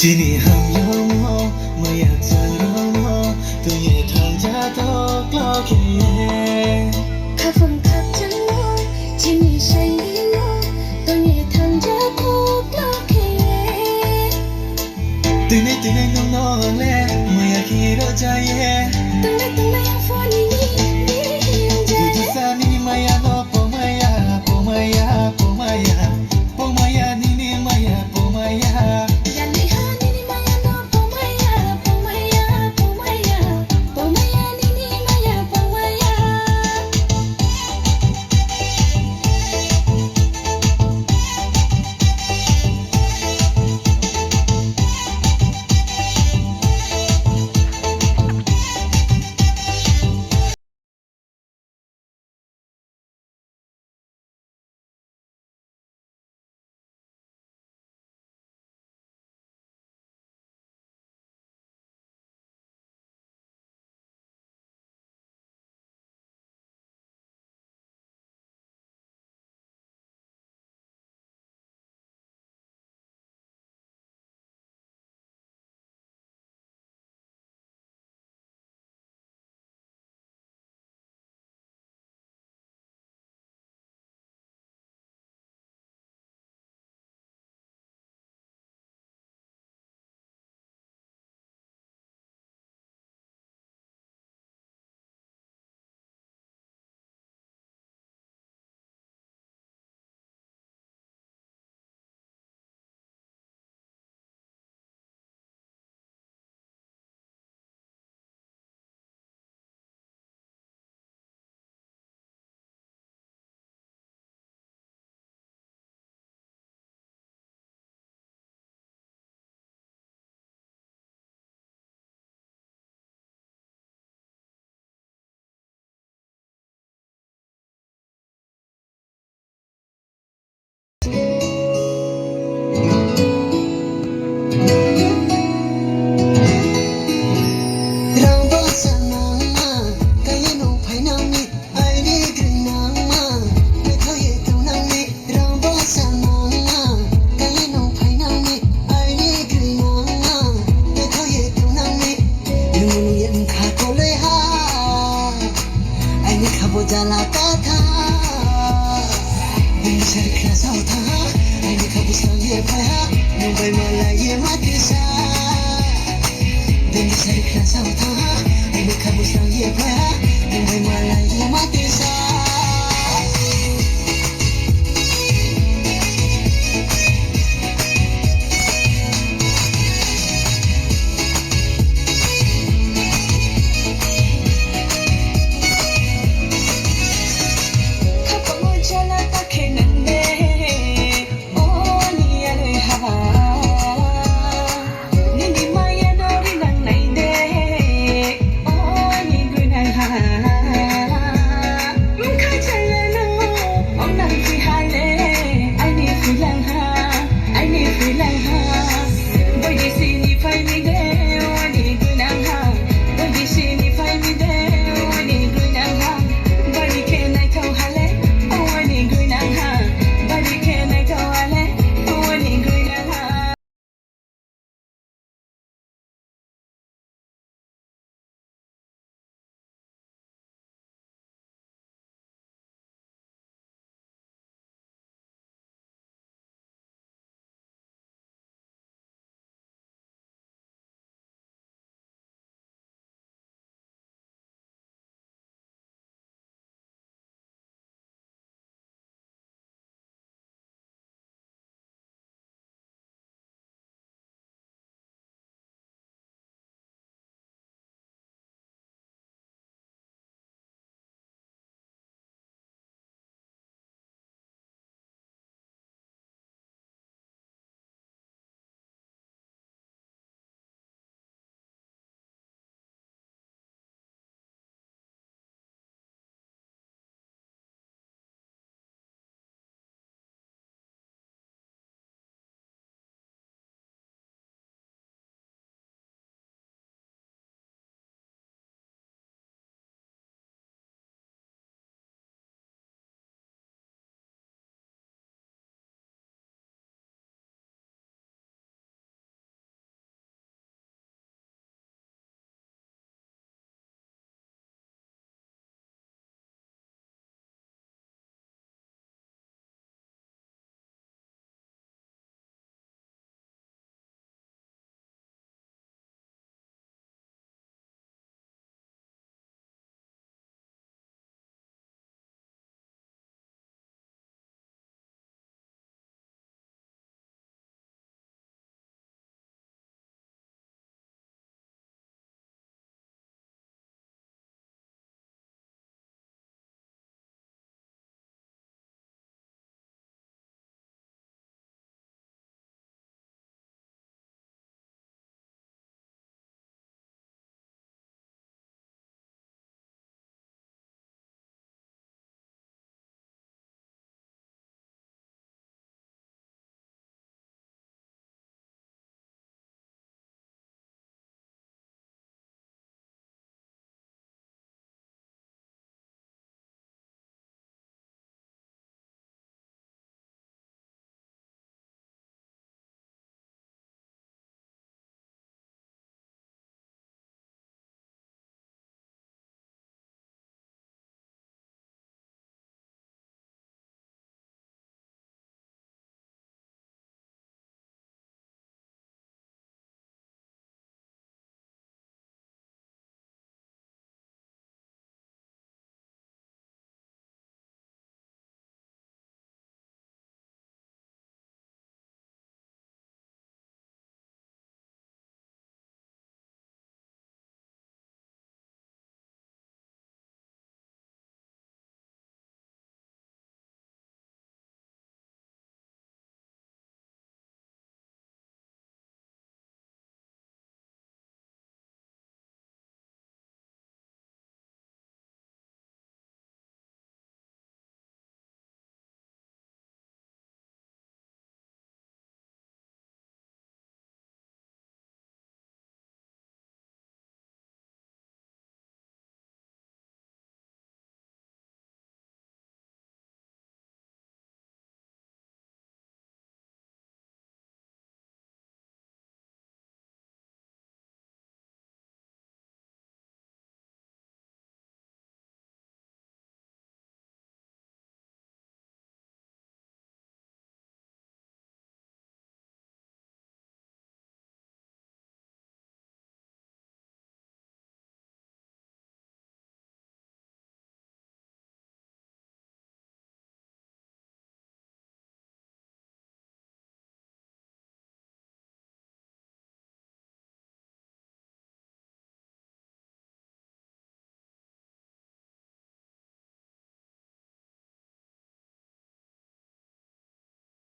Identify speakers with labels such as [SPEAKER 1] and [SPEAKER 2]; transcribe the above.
[SPEAKER 1] Jini ham yo mo maya tsaro mo tu ye thang ja to klo ke ye
[SPEAKER 2] khắp phong khắp chân mô chỉ mi say đi mô tôi nghe thằng cha cô lo khe
[SPEAKER 1] tu ne no no le maya ki ro ja ye
[SPEAKER 2] từng ngày yang phone ni yang
[SPEAKER 1] tu tu
[SPEAKER 2] ja
[SPEAKER 1] sa ni maya no po maya ni maya po maya
[SPEAKER 2] ya ni ha ni maya no po maya ni maya po maya
[SPEAKER 3] Rang ba sa nang ma, kaya nung phai nang mi, ai ni gri nang ma, me tho ye tu nang mi. Rang ba sa nang ma, kaya nung phai nang mi, ai ni gri nang ma, me tho ye tu nang mi. Nung ni yem kha ko le ha, ai ni kha bo jala ka tha. Bin sar kha sao tha, ai ni kha bo sang ye phai ha, nung bai ma la ye ma ti sa. Then the side class out, I make a bush on your prayer, and when my life, you might